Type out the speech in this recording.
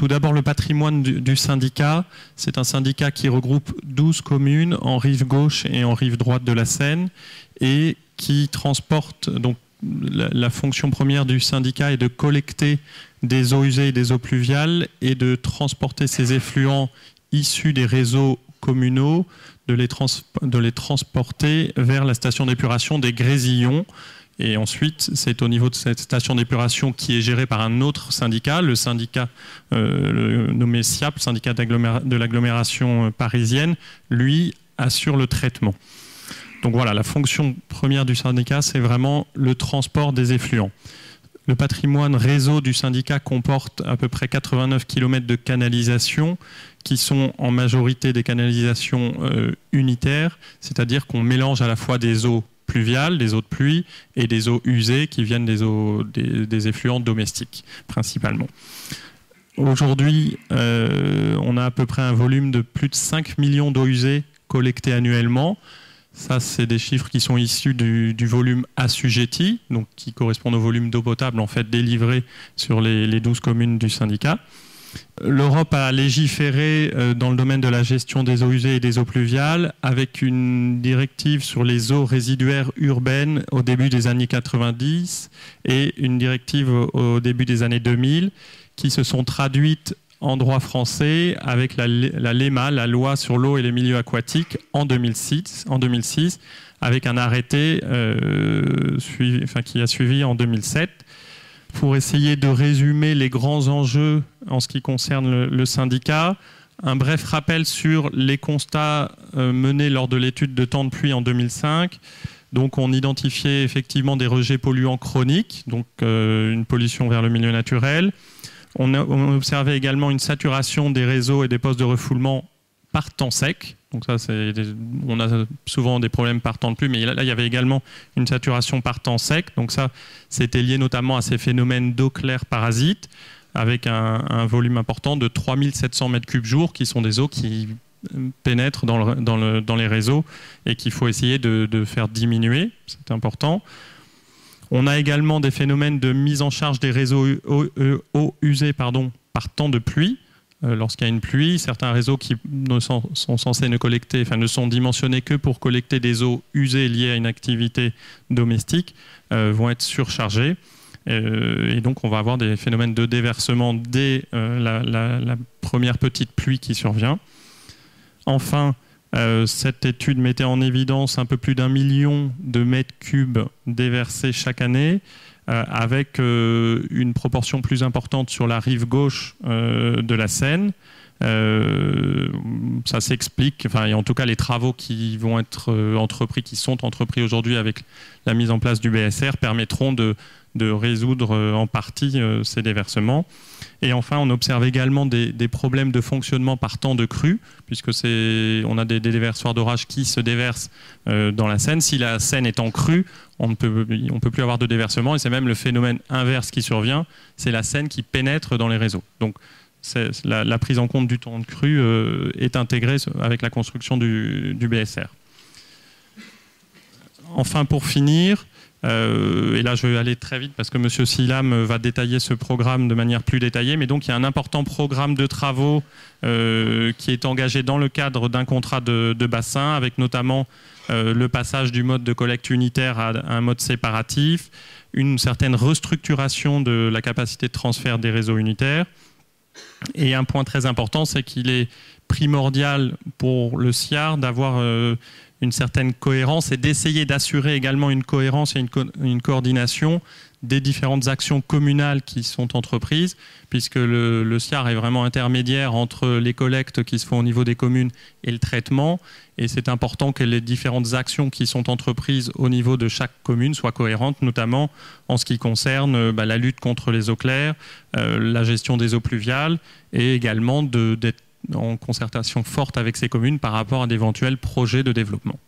Tout d'abord, le patrimoine du syndicat. C'est un syndicat qui regroupe 12 communes en rive gauche et en rive droite de la Seine et qui transporte, donc la fonction première du syndicat est de collecter des eaux usées et des eaux pluviales et de transporter ces effluents issus des réseaux communaux, de les transporter vers la station d'épuration des Grésillons. Et ensuite, c'est au niveau de cette station d'épuration qui est gérée par un autre syndicat, le syndicat nommé SIAP, syndicat de l'agglomération parisienne, lui assure le traitement. Donc voilà, la fonction première du syndicat, c'est vraiment le transport des effluents. Le patrimoine réseau du syndicat comporte à peu près 89 km de canalisations qui sont en majorité des canalisations unitaires, c'est-à-dire qu'on mélange à la fois des eaux pluviales, des eaux de pluie et des eaux usées qui viennent des effluents domestiques principalement. Aujourd'hui, on a à peu près un volume de plus de 5 millions d'eaux usées collectées annuellement. Ça, c'est des chiffres qui sont issus du volume assujetti, donc qui correspondent au volume d'eau potable en fait délivré sur les 12 communes du syndicat. L'Europe a légiféré dans le domaine de la gestion des eaux usées et des eaux pluviales avec une directive sur les eaux résiduaires urbaines au début des années 90 et une directive au début des années 2000 qui se sont traduites en droit français avec la LEMA, la loi sur l'eau et les milieux aquatiques, en 2006 avec un arrêté qui a suivi en 2007. Pour essayer de résumer les grands enjeux en ce qui concerne le syndicat, un bref rappel sur les constats menés lors de l'étude de temps de pluie en 2005. Donc on identifiait effectivement des rejets polluants chroniques, donc une pollution vers le milieu naturel. On observait également une saturation des réseaux et des postes de refoulement par temps sec. Donc ça, on a souvent des problèmes par temps de pluie, mais là, il y avait également une saturation par temps sec. Donc ça, c'était lié notamment à ces phénomènes d'eau claire parasite, avec un volume important de 3700 m3 jour, qui sont des eaux qui pénètrent dans les réseaux et qu'il faut essayer de faire diminuer. C'est important. On a également des phénomènes de mise en charge des réseaux eaux usées par temps de pluie. Lorsqu'il y a une pluie, certains réseaux qui sont censés ne sont dimensionnés que pour collecter des eaux usées liées à une activité domestique vont être surchargés. Et donc on va avoir des phénomènes de déversement dès la première petite pluie qui survient. Enfin, cette étude mettait en évidence un peu plus d'1 million de mètres cubes déversés chaque année, avec une proportion plus importante sur la rive gauche de la Seine. Ça s'explique, et en tout cas les travaux qui vont être qui sont entrepris aujourd'hui avec la mise en place du BSR permettront de résoudre en partie ces déversements. Et enfin, on observe également des problèmes de fonctionnement par temps de crue, puisque on a des déversoirs d'orage qui se déversent dans la Seine. Si la Seine est en crue, on ne peut plus avoir de déversement, et c'est même le phénomène inverse qui survient, c'est la Seine qui pénètre dans les réseaux. Donc la prise en compte du temps de crue est intégrée avec la construction du BSR. Enfin, pour finir, et là je vais aller très vite parce que M. Silam va détailler ce programme de manière plus détaillée, mais donc il y a un important programme de travaux qui est engagé dans le cadre d'un contrat de bassin, avec notamment le passage du mode de collecte unitaire à un mode séparatif, une certaine restructuration de la capacité de transfert des réseaux unitaires. Et un point très important, c'est qu'il est primordial pour le SIAR d'avoir une certaine cohérence et d'essayer d'assurer également une cohérence et une coordination des différentes actions communales qui sont entreprises, puisque le SIAR est vraiment intermédiaire entre les collectes qui se font au niveau des communes et le traitement. Et c'est important que les différentes actions qui sont entreprises au niveau de chaque commune soient cohérentes, notamment en ce qui concerne la lutte contre les eaux claires, la gestion des eaux pluviales, et également d'être en concertation forte avec ces communes par rapport à d'éventuels projets de développement.